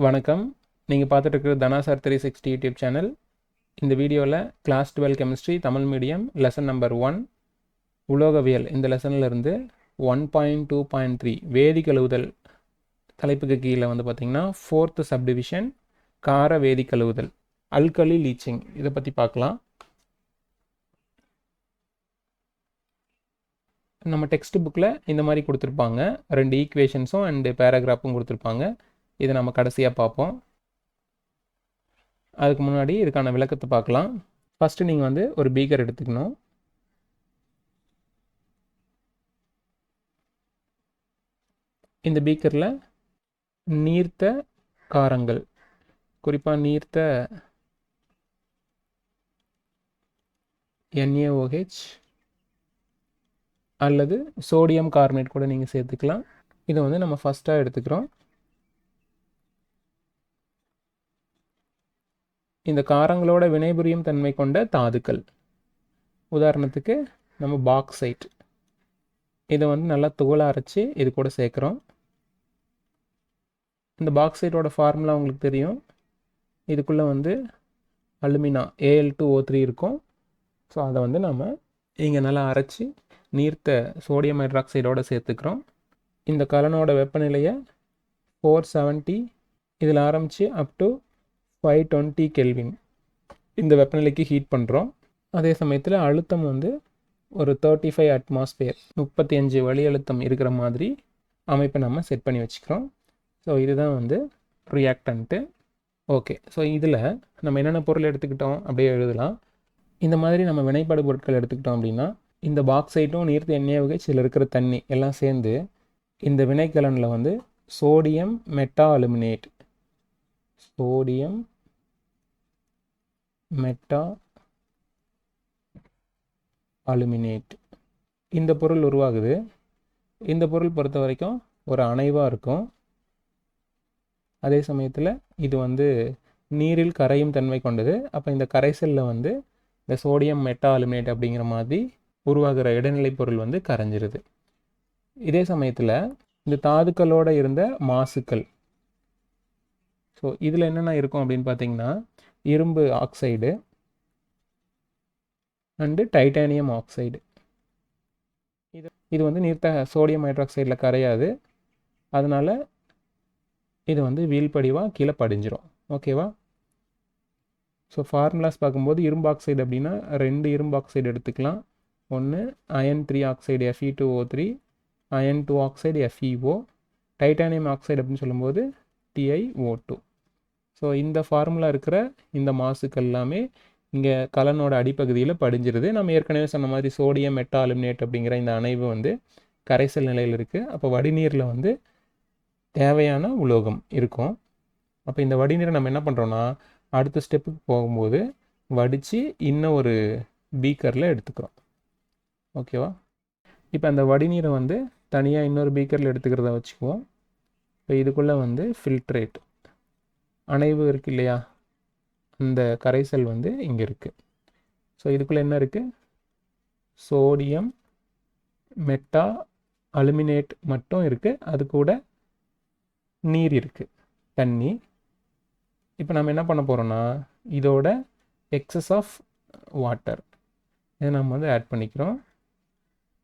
வணக்கம். நீங்கள் பார்த்துட்டு இருக்கிறது தனா சார் 360 யூடியூப் சேனல். இந்த வீடியோவில் class 12 chemistry Tamil medium lesson number 1 உலோகவியல் இந்த லெசனில் இருந்து 1.2.3 வேதி கழுவுதல் தலைப்புக்கு கீழே வந்து பார்த்திங்கன்னா 4th சப்டிவிஷன் கார வேதி கழுவுதல் அல்கலி லீச்சிங் இதை பற்றி பார்க்கலாம். நம்ம டெக்ஸ்ட் புக்கில் இந்த மாதிரி கொடுத்துருப்பாங்க, 2 ஈக்குவேஷன்ஸும் அண்டு பேராகிராஃபும் கொடுத்துருப்பாங்க. இதை நம்ம கடைசியாக பார்ப்போம். அதுக்கு முன்னாடி இதுக்கான விளக்கத்தை பார்க்கலாம். ஃபஸ்ட்டு நீங்கள் வந்து ஒரு பீக்கர் எடுத்துக்கணும். இந்த பீக்கரில் நீர்த்த காரங்கள், குறிப்பாக நீர்த்த NaOH அல்லது சோடியம் கார்பனேட் கூட நீங்கள் சேர்த்துக்கலாம். இதை வந்து நம்ம ஃபஸ்ட்டாக எடுத்துக்கிறோம். இந்த காரங்களோட வினைபுரியும் தன்மை கொண்ட தாதுக்கள், உதாரணத்துக்கு நம்ம பாக்சைட், இதை வந்து நல்லா துகளை அரைச்சி இது கூட சேர்க்குறோம். இந்த பாக்சைட்டோட ஃபார்முலா உங்களுக்கு தெரியும். இதுக்குள்ளே வந்து அலுமினா Al2O3 இருக்கும். ஸோ அதை வந்து நம்ம இங்கே நல்லா அரைச்சி நீர்த்த சோடியம் ஹைட்ராக்சைடோடு சேர்த்துக்கிறோம். இந்த கலனோட வெப்பநிலையை 470 இதில் ஆரம்பித்து அப் டு 520 கெல்வின் இந்த வெப்பநிலைக்கு ஹீட் பண்ணுறோம். அதே சமயத்தில் அழுத்தம் வந்து ஒரு 35 அட்மாஸ்பியர் 35 வளி அழுத்தம் இருக்கிற மாதிரி அமைப்பை நம்ம செட் பண்ணி வச்சுக்கிறோம். ஸோ இதுதான் வந்து ரியாக்டன்ட்டு. ஓகே, ஸோ இதில் நம்ம என்னென்ன பொருள் எடுத்துக்கிட்டோம் அப்படியே எழுதலாம். இந்த மாதிரி நம்ம வினைப்படு பொருட்கள் எடுத்துக்கிட்டோம் அப்படின்னா இந்த பாக்சைட்டும் நீர்த்த NaOH இதில் இருக்கிற தண்ணி எல்லாம் சேர்ந்து இந்த வினைக்கலனில் வந்து sodium meta aluminate, sodium meta aluminate இந்த பொருள் உருவாகுது. இந்த பொருள் பொறுத்த வரைக்கும் ஒரு அணைவாக இருக்கும். அதே சமயத்தில் இது வந்து நீரில் கரையும் தன்மை கொண்டது. அப்போ இந்த கரைசலில் வந்து இந்த சோடியம் மெட்டா அலுமினேட் அப்படிங்கிற மாதிரி உருவாகிற இடைநிலை பொருள் வந்து கரைஞ்சிருது. இதே சமயத்தில் இந்த தாதுக்களோடு இருந்த மாசுக்கள், ஸோ இதில் என்னென்ன இருக்கும் அப்படின்னு பார்த்தீங்கன்னா இரும்பு ஆக்சைடு அண்டு டைட்டானியம் ஆக்சைடு. இது வந்து நீர்த்த சோடியம் ஹைட்ராக்சைடில் கரையாது. அதனால் இது வந்து வீழ்படிவாக கீழே படிஞ்சிரும். ஓகேவா? ஸோ ஃபார்முலாஸ் பார்க்கும்போது இரும்பு ஆக்சைடு அப்படின்னா 2 இரும்பு ஆக்சைடு எடுத்துக்கலாம். ஒன்று iron 3 oxide Fe2O3, iron 2 oxide FeO, titanium oxide அப்படின்னு சொல்லும்போது TiO2. ஸோ இந்த ஃபார்முலா இருக்கிற இந்த மாசுக்கள் எல்லாமே இங்கே கலனோட அடிப்பகுதியில் படிஞ்சிருது. நம்ம ஏற்கனவே சொன்ன மாதிரி சோடியம் மெட்டா அலுமினேட் அப்படிங்கிற இந்த அணைவு வந்து கரைசல் நிலையில் இருக்குது. அப்போ வடிநீரில் வந்து தேவையான உலோகம் இருக்கும். அப்போ இந்த வடிநீரை நம்ம என்ன பண்ணுறோன்னா அடுத்த ஸ்டெப்புக்கு போகும்போது வடித்து இன்னும் ஒரு பீக்கரில் எடுத்துக்கிறோம். ஓகேவா? இப்போ அந்த வடிநீரை வந்து தனியாக இன்னொரு பீக்கரில் எடுத்துக்கிறத வச்சுக்குவோம். இப்போ இதுக்குள்ளே வந்து ஃபில்ட்ரேட் அணைவு இருக்குது இல்லையா, அந்த கரைசல் வந்து இங்கே இருக்குது. ஸோ இதுக்குள்ளே என்ன இருக்குது? சோடியம் மெட்டா அலுமினேட் மட்டும் இருக்குது. அது கூட நீர் இருக்குது, தண்ணி. இப்போ நம்ம என்ன பண்ண போகிறோன்னா இதோட எக்ஸஸ் ஆஃப் வாட்டர் இதை நம்ம வந்து ஆட் பண்ணிக்கிறோம்.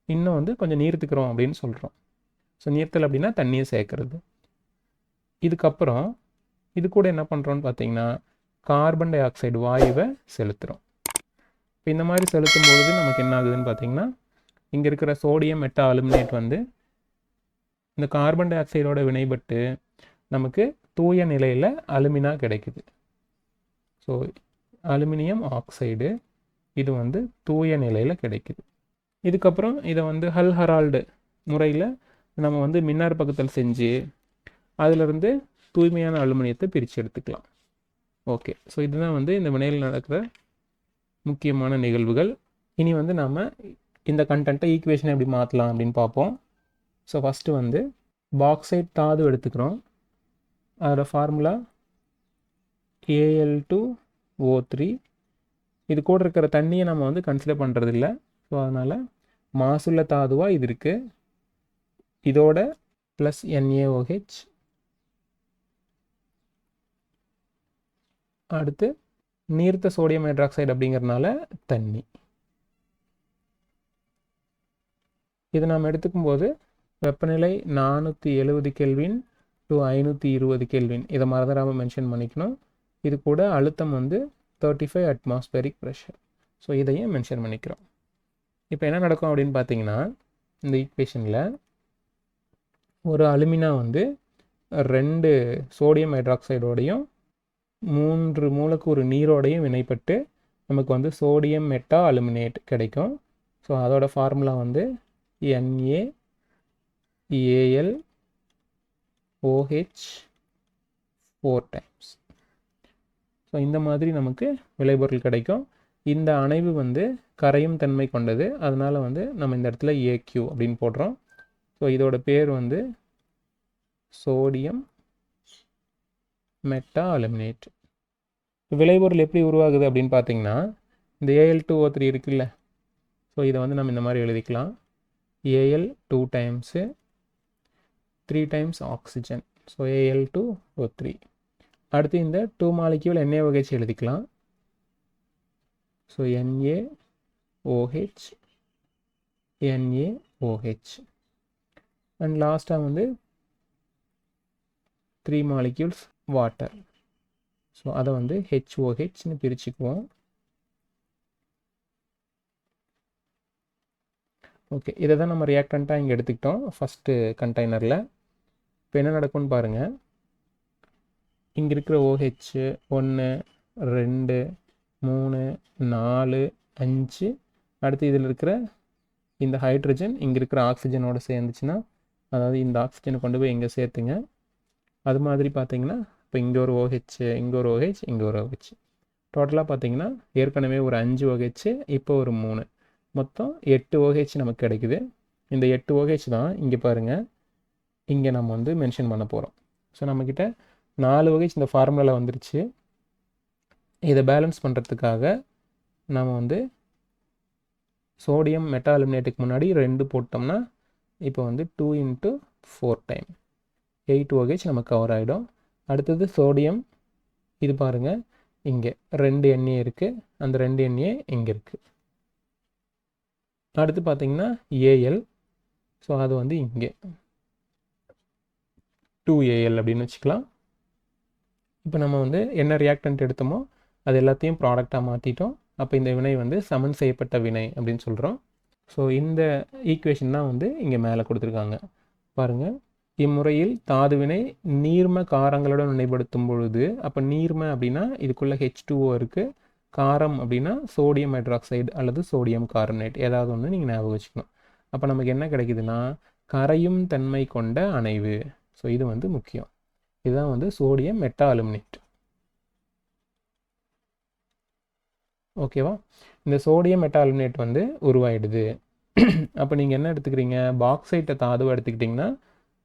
இன்னும் வந்து கொஞ்சம் நீர்த்துக்கிறோம் அப்படின்னு சொல்கிறோம். ஸோ நீர்த்தல் அப்படின்னா தண்ணியை சேர்க்கறது. இதுக்கப்புறம் இது கூட என்ன பண்ணுறோன்னு பார்த்தீங்கன்னா கார்பன் டை ஆக்சைடு வாயுவை செலுத்துகிறோம். இப்போ இந்த மாதிரி செலுத்தும் பொழுது நமக்கு என்ன ஆகுதுன்னு பார்த்தீங்கன்னா இங்கே இருக்கிற சோடியம் மெட்டா அலுமினேட் வந்து இந்த கார்பன் டை ஆக்சைடோட வினைப்பட்டு நமக்கு தூய நிலையில் அலுமினா கிடைக்குது. ஸோ அலுமினியம் ஆக்சைடு இது வந்து தூய நிலையில் கிடைக்குது. இதுக்கப்புறம் இதை வந்து ஹல்ஹரால்டு முறையில் நம்ம வந்து மின்னாற்பகுத்தல் செஞ்சு அதிலிருந்து தூய்மையான அலுமினியத்தை பிரித்து எடுத்துக்கலாம். ஓகே, ஸோ இதுதான் வந்து இந்த வினையில் நடக்கிற முக்கியமான நிகழ்வுகள். இனி வந்து நம்ம இந்த கண்டென்ட்டை ஈக்குவேஷனை எப்படி மாற்றலாம் அப்படின்னு பார்ப்போம். ஸோ ஃபஸ்ட்டு வந்து பாக்சைட் தாது எடுத்துக்கிறோம். அதோட ஃபார்முலா Al2O3. இது கூட இருக்கிற தண்ணியை நம்ம வந்து கன்சிடர் பண்ணுறதில்ல. ஸோ அதனால் மாசுள்ள தாதுவாக இது இருக்குது. இதோட ப்ளஸ் NaOH அடுத்து நீர்த்த சோடியம் ஹைட்ராக்சைடு அப்படிங்கிறதுனால தண்ணி. இது நாம் எடுத்துக்கும்போது வெப்பநிலை 470 கெல்வின் டு 520 கெல்வின், இதை மறந்துடாமல் மென்ஷன் பண்ணிக்கணும். இது கூட அழுத்தம் வந்து 35 அட்மாஸ்பரிக் ப்ரெஷர். ஸோ இதையும் மென்ஷன் பண்ணிக்கிறோம். இப்போ என்ன நடக்கும் அப்படின்னு பார்த்தீங்கன்னா, இந்த ஈக்குவேஷனில் ஒரு அலுமினா வந்து 2 சோடியம் ஹைட்ராக்சைடோடையும் 3 மூலக்கூறு நீரோடையும் வினைப்பட்டு நமக்கு வந்து சோடியம் மெட்டா அலுமினேட் கிடைக்கும். ஸோ அதோட ஃபார்முலா வந்து NaAlOH 4 டைம்ஸ். ஸோ இந்த மாதிரி நமக்கு விளைபொருள் கிடைக்கும். இந்த அணைவு வந்து கரையும் தன்மை கொண்டது, அதனால் வந்து நம்ம இந்த இடத்துல AQ அப்படின்னு போடுறோம். ஸோ இதோட பேர் வந்து சோடியம் மெட்டா அலுமினேட். விளைபொருள் எப்படி உருவாகுது அப்படின்னு பார்த்தீங்கன்னா, இந்த Al2O3 இருக்குல்ல, ஸோ இதை வந்து நம்ம இந்த மாதிரி எழுதிக்கலாம். Al 2 times 3 times oxygen, so Al2O3. அடுத்து இந்த 2 மாலிக்யூல் NaOH எழுதிக்கலாம். So NaOH NaOH. அண்ட் லாஸ்ட்டாக வந்து 3 மாலிக்யூல்ஸ் வாட்டர். ஸோ அதை வந்து HOHன்னு பிரிச்சுக்குவோம். ஓகே, இதை தான் நம்ம ரியாக்டண்ட்டாக இங்கே எடுத்துக்கிட்டோம் ஃபஸ்ட்டு கண்டெய்னரில். இப்போ என்ன நடக்கும்னு பாருங்கள். இங்கே இருக்கிற OH 1 2 3 4 5, அடுத்து இதில் இருக்கிற இந்த ஹைட்ரஜன் இங்கே இருக்கிற ஆக்சிஜனோடு சேர்ந்துச்சுன்னா, அதாவது இந்த ஆக்சிஜனை கொண்டு போய் இங்கே சேர்த்துங்க. அது மாதிரி பார்த்தீங்கன்னா இப்போ இங்கே ஒரு OH, இங்கே ஒரு OH, இங்கே ஒரு OH, டோட்டலாக பார்த்தீங்கன்னா ஏற்கனவே ஒரு 5 OH, இப்போ ஒரு 3, மொத்தம் 8 OH நமக்கு கிடைக்குது. இந்த 8 OH தான் இங்கே பாருங்கள், இங்கே நம்ம வந்து மென்ஷன் பண்ண போகிறோம். ஸோ நம்மக்கிட்ட 4 OH இந்த ஃபார்முலாவில் வந்துருச்சு. இதை பேலன்ஸ் பண்ணுறதுக்காக நம்ம வந்து சோடியம் மெட்டா அலுமினேட்டுக்கு முன்னாடி 2 போட்டோம்னா இப்போ வந்து 2 × 4 டைம் 8 OH நமக்கு கவர் ஆகிடும். அடுத்தது சோடியம், இது பாருங்கள் இங்கே 2 Na இருக்குது, அந்த 2 Na இங்கே இருக்குது. அடுத்து பார்த்தீங்கன்னா Al, ஸோ அது வந்து இங்கே 2Al அப்படின்னு வச்சுக்கலாம். இப்போ நம்ம வந்து என்ன ரியாக்டன்ட் எடுத்தோமோ அது எல்லாத்தையும் ப்ராடக்டாக மாற்றிட்டோம். அப்போ இந்த வினை வந்து சமன் செய்யப்பட்ட வினை அப்படின்னு சொல்கிறோம். ஸோ இந்த ஈக்குவேஷன் தான் வந்து இங்கே மேலே கொடுத்துருக்காங்க பாருங்கள். இம்முறையில் தாதுவினை நீர்ம காரங்களுடன் வினைப்படுத்தும் பொழுது, அப்போ நீர்ம அப்படின்னா இதுக்குள்ளே H2O இருக்குது, காரம் அப்படின்னா சோடியம் ஹைட்ராக்சைடு அல்லது சோடியம் கார்பனேட், ஏதாவது ஒன்று நீங்கள் ஞாபகம் வச்சுக்கணும். அப்போ நமக்கு என்ன கிடைக்குதுன்னா கரையும் தன்மை கொண்ட அணைவு. ஸோ இது வந்து முக்கியம். இதுதான் வந்து சோடியம் மெட்டா அலுமினேட். ஓகேவா? இந்த சோடியம் மெட்டா அலுமினேட் வந்து உருவாயிடுது. அப்போ நீங்கள் என்ன எடுத்துக்கிறீங்க, பாக்சைட்டை தாதுவை எடுத்துக்கிட்டிங்கன்னா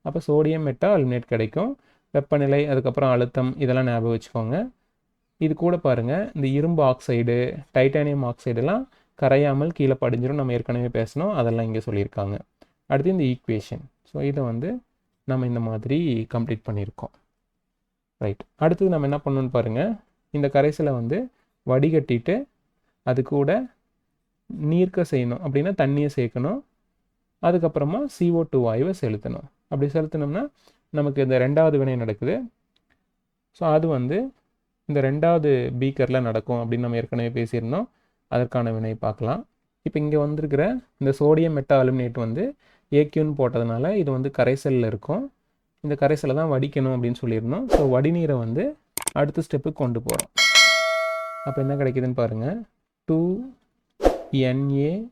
அப்போ சோடியம் மெட்டா அலுமினேட் கிடைக்கும். வெப்பநிலை, அதுக்கப்புறம் அழுத்தம், இதெல்லாம் ஞாபகம் வச்சுக்கோங்க. இது கூட பாருங்கள், இந்த இரும்பு ஆக்சைடு, டைட்டானியம் ஆக்சைடெல்லாம் கரையாமல் கீழே படிஞ்சிடும். நம்ம ஏற்கனவே பேசணும், அதெல்லாம் இங்கே சொல்லியிருக்காங்க. அடுத்து இந்த ஈக்குவேஷன். ஸோ இதை வந்து நம்ம இந்த மாதிரி கம்ப்ளீட் பண்ணியிருக்கோம். ரைட், அடுத்தது நம்ம என்ன பண்ணணும்னு பாருங்கள். இந்த கரைசலை வந்து வடிகட்டிட்டு அது கூட நீர்க்க செய்யணும், அப்படின்னா தண்ணியை சேர்க்கணும். அதுக்கப்புறமா CO2 வாயுவை செலுத்தணும். அப்படி செலுத்தினோம்னா நமக்கு இந்த 2வது வினை நடக்குது. ஸோ அது வந்து இந்த 2வது பீக்கரில் நடக்கும் அப்படின்னு நம்ம ஏற்கனவே பேசியிருந்தோம். அதற்கான வினை பார்க்கலாம். இப்போ இங்கே வந்திருக்கிற இந்த சோடியம் மெட்டா அலுமினேட் வந்து AQன்னு போட்டதுனால இது வந்து கரைசலில் இருக்கும். இந்த கரைசலை தான் வடிக்கணும் அப்படின்னு சொல்லியிருந்தோம். ஸோ வடிநீரை வந்து அடுத்த ஸ்டெப்புக்கு கொண்டு போகிறோம். அப்போ என்ன கிடைக்குதுன்னு பாருங்கள். 2NaAlOH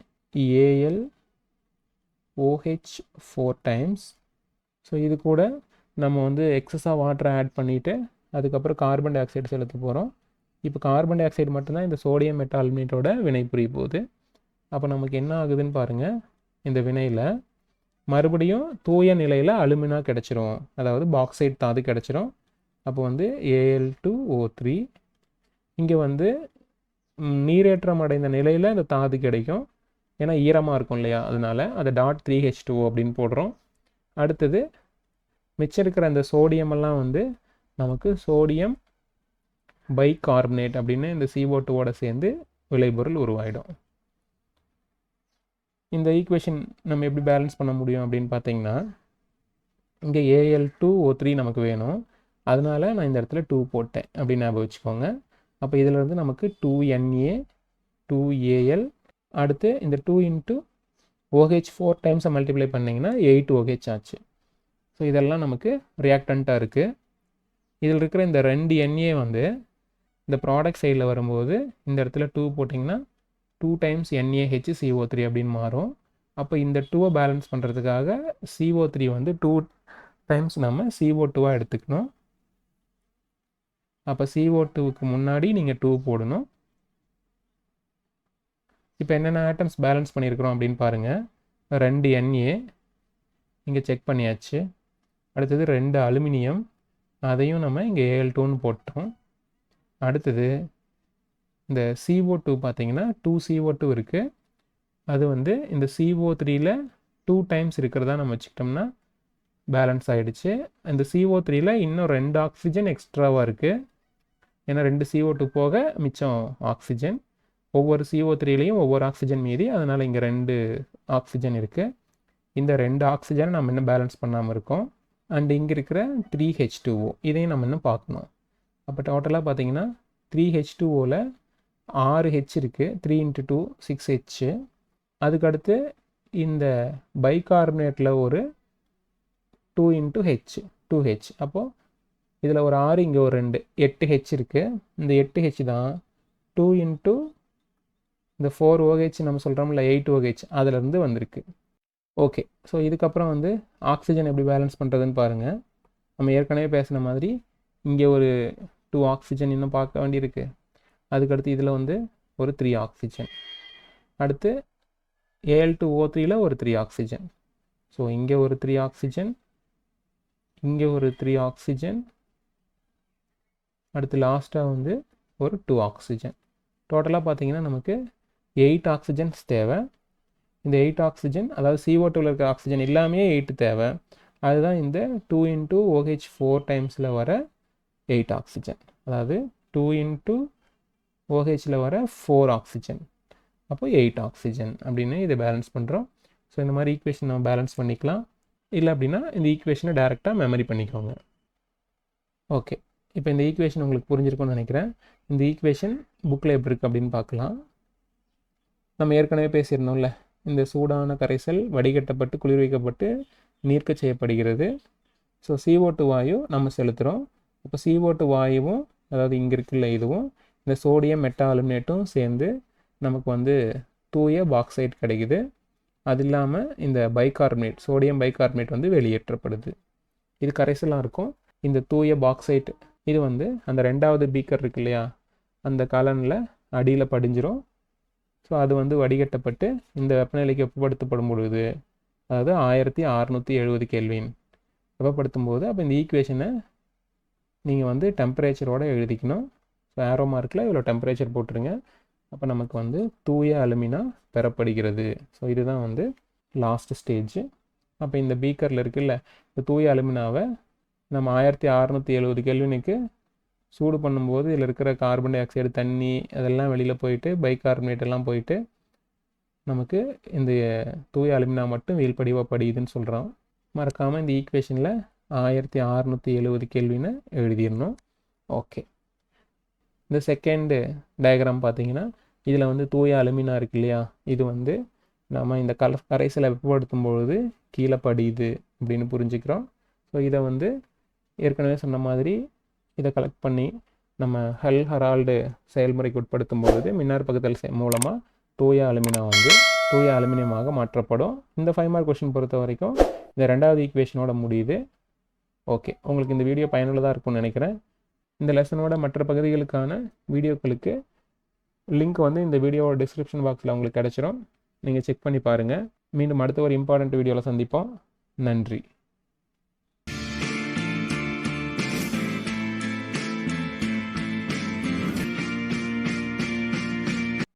4 times. ஸோ இது கூட நம்ம வந்து எக்ஸஸாக வாட்டரை ஆட் பண்ணிவிட்டு அதுக்கப்புறம் கார்பன் டை ஆக்சைடு செலுத்த போகிறோம். இப்போ கார்பன் டை ஆக்சைடு மட்டும்தான் இந்த சோடியம் மெட்டா அலுமினேட்டோட வினை புரிய போகுது. அப்போ நமக்கு என்ன ஆகுதுன்னு பாருங்கள். இந்த வினையில் மறுபடியும் தூய நிலையில் அலுமினா கிடச்சிரும், அதாவது பாக்சைட் தாது கிடச்சிரும். அப்போ வந்து Al2O3 இங்கே வந்து நீரேற்றம் அடைந்த நிலையில் இந்த தாது கிடைக்கும். ஏன்னா ஈரமாக இருக்கும் இல்லையா, அதனால அதை .3H2O அப்படின்னு போடுறோம். அடுத்தது மிச்சம் இருக்கிற அந்த சோடியமெல்லாம் வந்து நமக்கு சோடியம் பைகார்பனேட் அப்படின்னு இந்த CO2ஓட சேர்ந்து விளைபொருள் உருவாயிடும். இந்த ஈக்குவேஷன் நம்ம எப்படி பேலன்ஸ் பண்ண முடியும் அப்படின்னு பார்த்தீங்கன்னா, இங்கே Al2O3 நமக்கு வேணும், அதனால நான் இந்த இடத்துல 2 போட்டேன் அப்படின்னு ஞாபகம் வச்சுக்கோங்க. அப்போ இதில் இருந்து நமக்கு 2Na 2Al, அடுத்து இந்த 2 × OH 4 டைம்ஸை மல்டிப்ளை பண்ணிங்கன்னா 8OH ஆச்சு. ஸோ இதெல்லாம் நமக்கு ரியாக்டண்ட்டாக இருக்குது. இதில் இருக்கிற இந்த 2 Na வந்து இந்த ப்ராடக்ட் சைடில் வரும்போது இந்த இடத்துல 2 போட்டிங்கன்னா 2 டைம்ஸ் NaHCO3 அப்படின்னு மாறும். அப்போ இந்த 2வை பேலன்ஸ் பண்ணுறதுக்காக CO3 வந்து 2 டைம்ஸ் நம்ம CO2வாக எடுத்துக்கணும். அப்போ CO2க்கு முன்னாடி நீங்கள் 2 போடணும். இப்போ என்னென்ன ஆட்டம்ஸ் பேலன்ஸ் பண்ணியிருக்கிறோம் அப்படின்னு பாருங்கள். 2 Na இங்கே செக் பண்ணியாச்சு. அடுத்தது 2 அலுமினியம், அதையும் நம்ம இங்கே Al2ன்னு போட்டோம். அடுத்தது இந்த CO2 பார்த்தீங்கன்னா 2 CO2 இருக்குது. அது வந்து இந்த CO3ல் 2 டைம்ஸ் இருக்கிறதா நம்ம வச்சுக்கிட்டோம்னா பேலன்ஸ் ஆகிடுச்சு. இந்த CO3ல் இன்னும் 2 ஆக்சிஜன் எக்ஸ்ட்ராவாக இருக்குது. ஏன்னா 2 CO2 போக மிச்சம் ஆக்சிஜன். ஒவ்வொரு CO3லையும் ஒவ்வொரு ஆக்சிஜன் மீதி, அதனால் இங்கே 2 ஆக்சிஜன் இருக்குது. இந்த 2 ஆக்சிஜனை நம்ம இன்னும் பேலன்ஸ் பண்ணாமல் இருக்கோம். அண்ட் இங்கே இருக்கிற 3H2O இதையும் நம்ம இன்னும் பார்க்கணும். அப்போ டோட்டலாக பார்த்தீங்கன்னா 3H2Oவில் 6H இருக்குது. 3 × 2 6H. அதுக்கடுத்து இந்த பைகார்பனேட்டில் ஒரு 2 × H 2H. அப்போது இதில் ஒரு 6, இங்கே ஒரு 2, 8H இருக்குது. இந்த 8H தான் 2 × இந்த 4OH நம்ம சொல்கிறோம்ல 8OH அதிலேருந்து வந்திருக்கு. ஓகே, ஸோ இதுக்கப்புறம் வந்து ஆக்சிஜன் எப்படி பேலன்ஸ் பண்ணுறதுன்னு பாருங்கள். நம்ம ஏற்கனவே பேசின மாதிரி இங்கே ஒரு 2 ஆக்சிஜன் இன்னும் பார்க்க வேண்டியிருக்கு. அதுக்கடுத்து இதில் வந்து ஒரு 3 ஆக்சிஜன். அடுத்து Al2O3ல் ஒரு 3 ஆக்சிஜன். ஸோ இங்கே ஒரு 3 ஆக்சிஜன், இங்கே ஒரு 3 ஆக்சிஜன், அடுத்து லாஸ்ட்டாக வந்து ஒரு 2 ஆக்சிஜன். டோட்டலாக பார்த்தீங்கன்னா நமக்கு 8 ஆக்சிஜன்ஸ் தேவை. இந்த 8 ஆக்சிஜன், அதாவது CO2வில் இருக்கிற ஆக்சிஜன் எல்லாமே 8 தேவை. அதுதான் இந்த 2 × OH 4 டைம்ஸில் வர 8 ஆக்சிஜன். அதாவது 2 × OHல வர 4 ஆக்சிஜன். அப்போ 8 ஆக்சிஜன் அப்படின்னு இதை பேலன்ஸ் பண்ணுறோம். ஸோ இந்த மாதிரி ஈக்குவேஷன் நம்ம பேலன்ஸ் பண்ணிக்கலாம். இல்லை அப்படின்னா இந்த ஈக்குவேஷனை டைரெக்டாக மெமரி பண்ணிக்கோங்க. ஓகே, இப்போ இந்த ஈக்குவேஷன் உங்களுக்கு புரிஞ்சிருக்கும்னு நினைக்கிறேன். இந்த ஈக்குவேஷன் புக்கில் எப்படி இருக்குது அப்படின்னு பார்க்கலாம். நம்ம ஏற்கனவே பேசியிருந்தோம்ல, இந்த சூடான கரைசல் வடிகட்டப்பட்டு குளிர்விக்கப்பட்டு நீர்க்க செய்யப்படுகிறது. ஸோ CO2 வாயு நம்ம செலுத்துகிறோம். இப்போ CO2 வாயுவும், அதாவது இங்கே இருக்குல்ல இதுவும், இந்த சோடியம் மெட்டா அலுமினேட்டும் சேர்ந்து நமக்கு வந்து தூய பாக்சைட் கிடைக்குது. அது இல்லாமல் இந்த பைகார்பனேட், சோடியம் பைகார்பனேட் வந்து வெளியேற்றப்படுது. இது கரைசலாக இருக்கும். இந்த தூய பாக்சைட் இது வந்து அந்த 2வது பீக்கர் இருக்கு இல்லையா, அந்த கலனில் அடியில் படிஞ்சிரும். ஸோ அது வந்து வடிகட்டப்பட்டு இந்த வெப்பநிலைக்கு வெப்பப்படுத்தப்படும் பொழுது, அதாவது 1670 கெல்வின் வெப்பப்படுத்தும் போது, அப்போ இந்த ஈக்குவேஷனை நீங்கள் வந்து டெம்பரேச்சரோடு எழுதிக்கணும். ஸோ ஆரோ மார்க்கில் இவ்வளோ டெம்பரேச்சர் போட்டுருங்க. அப்போ நமக்கு வந்து தூய அலுமினா பெறப்படுகிறது. ஸோ இதுதான் வந்து லாஸ்ட் ஸ்டேஜ். அப்போ இந்த பீக்கரில் இருக்குல்ல, இந்த தூய அலுமினாவை நம்ம 1670 கெல்வினுக்கு சூடு பண்ணும்போது இதில் இருக்கிற கார்பன் டை ஆக்சைடு, தண்ணி அதெல்லாம் வெளியில் போயிட்டு பைகார்பனேட் எல்லாம் போயிட்டு நமக்கு இந்த தூய அலுமினா மட்டும் வீழ்படிவாக படியுதுன்னு சொல்கிறோம். மறக்காமல் இந்த ஈக்குவேஷனில் 1670 கெல்வினை எழுதிடணும். ஓகே, இந்த செகண்டு டயக்ராம் பார்த்தீங்கன்னா இதில் வந்து தூய அலுமினா இருக்கு இல்லையா, இது வந்து நம்ம இந்த கரைசலை வெப்பப்படுத்தும் பொழுது கீழே படியுது அப்படின்னு புரிஞ்சுக்கிறோம். ஸோ இதை வந்து ஏற்கனவே சொன்ன மாதிரி இதை கலெக்ட் பண்ணி நம்ம ஹெரால்டு செயல்முறைக்கு உட்படுத்தும் பொழுது மின்னார் பகுத்தல் மூலமாக தூய அலுமினா வந்து தூய அலுமினியமாக மாற்றப்படும். இந்த 5 மார்க் கொஸ்டின் பொறுத்த வரைக்கும் இந்த 2வது ஈக்குவேஷனோட முடியுது. ஓகே, உங்களுக்கு இந்த வீடியோ பயனுள்ளதாக இருக்கும்னு நினைக்கிறேன். இந்த லெசனோட மற்ற பகுதிகளுக்கான வீடியோக்களுக்கு லிங்க் வந்து இந்த வீடியோவோட டிஸ்கிரிப்ஷன் பாக்ஸில் உங்களுக்கு கிடச்சிரும். நீங்கள் செக் பண்ணி பாருங்கள். மீண்டும் அடுத்த ஒரு இம்பார்ட்டண்ட் வீடியோவில் சந்திப்போம். நன்றி.